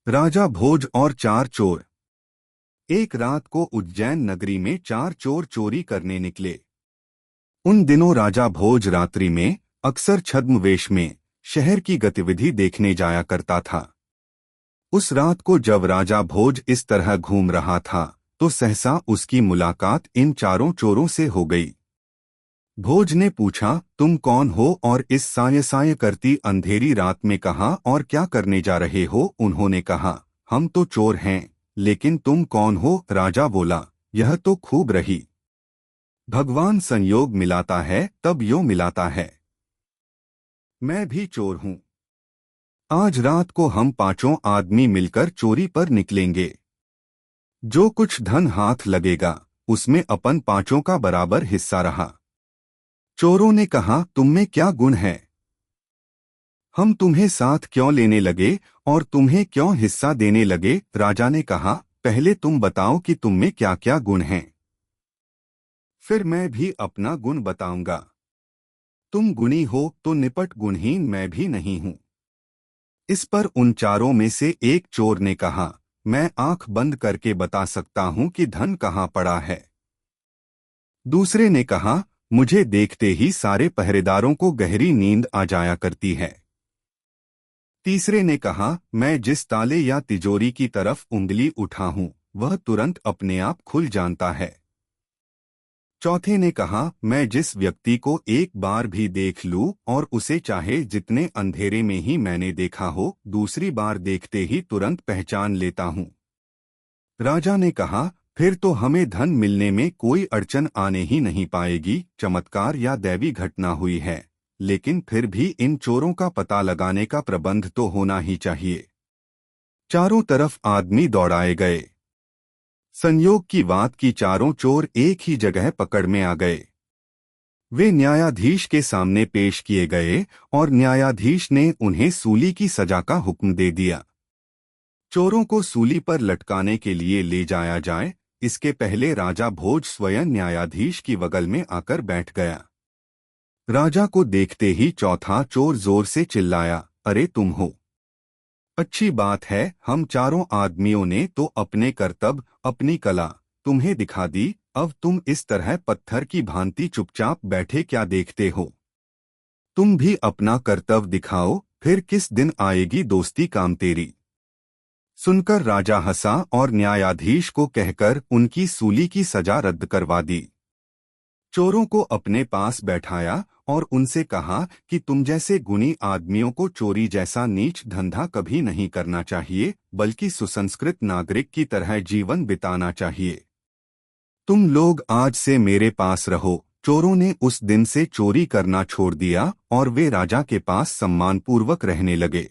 राजा भोज और चार चोर। एक रात को उज्जैन नगरी में चार चोर चोरी करने निकले। उन दिनों राजा भोज रात्रि में अक्सर छद्मवेश में शहर की गतिविधि देखने जाया करता था। उस रात को जब राजा भोज इस तरह घूम रहा था तो सहसा उसकी मुलाकात इन चारों चोरों से हो गई। भोज ने पूछा, तुम कौन हो और इस साय साय करती अंधेरी रात में कहाँ और क्या करने जा रहे हो? उन्होंने कहा, हम तो चोर हैं, लेकिन तुम कौन हो? राजा बोला, यह तो खूब रही। भगवान संयोग मिलाता है तब यो मिलाता है। मैं भी चोर हूं। आज रात को हम पांचों आदमी मिलकर चोरी पर निकलेंगे। जो कुछ धन हाथ लगेगा उसमें अपन पांचों का बराबर हिस्सा रहा। चोरों ने कहा, तुम में क्या गुण है? हम तुम्हें साथ क्यों लेने लगे और तुम्हें क्यों हिस्सा देने लगे? राजा ने कहा, पहले तुम बताओ कि तुम में क्या क्या गुण हैं, फिर मैं भी अपना गुण बताऊंगा। तुम गुणी हो तो निपट गुणहीन मैं भी नहीं हूं। इस पर उन चारों में से एक चोर ने कहा, मैं आंख बंद करके बता सकता हूं कि धन कहाँ पड़ा है। दूसरे ने कहा, मुझे देखते ही सारे पहरेदारों को गहरी नींद आ जाया करती है। तीसरे ने कहा, मैं जिस ताले या तिजोरी की तरफ उंगली उठा हूं वह तुरंत अपने आप खुल जानता है। चौथे ने कहा, मैं जिस व्यक्ति को एक बार भी देख लूं और उसे चाहे जितने अंधेरे में ही मैंने देखा हो, दूसरी बार देखते ही तुरंत पहचान लेता हूं। राजा ने कहा, फिर तो हमें धन मिलने में कोई अड़चन आने ही नहीं पाएगी। चमत्कार या दैवी घटना हुई है, लेकिन फिर भी इन चोरों का पता लगाने का प्रबंध तो होना ही चाहिए। चारों तरफ आदमी दौड़ाए गए। संयोग की बात कि चारों चोर एक ही जगह पकड़ में आ गए। वे न्यायाधीश के सामने पेश किए गए और न्यायाधीश ने उन्हें सूली की सजा का हुक्म दे दिया। चोरों को सूली पर लटकाने के लिए ले जाया जाए, इसके पहले राजा भोज स्वयं न्यायाधीश की बगल में आकर बैठ गया। राजा को देखते ही चौथा चोर जोर से चिल्लाया, अरे तुम हो? अच्छी बात है, हम चारों आदमियों ने तो अपने कर्तव्य अपनी कला तुम्हें दिखा दी, अब तुम इस तरह पत्थर की भांति चुपचाप बैठे क्या देखते हो? तुम भी अपना कर्तव्य दिखाओ, फिर किस दिन आएगी दोस्ती काम तेरी। सुनकर राजा हंसा और न्यायाधीश को कहकर उनकी सूली की सजा रद्द करवा दी। चोरों को अपने पास बैठाया और उनसे कहा कि तुम जैसे गुणी आदमियों को चोरी जैसा नीच धंधा कभी नहीं करना चाहिए, बल्कि सुसंस्कृत नागरिक की तरह जीवन बिताना चाहिए। तुम लोग आज से मेरे पास रहो। चोरों ने उस दिन से चोरी करना छोड़ दिया और वे राजा के पास सम्मानपूर्वक रहने लगे।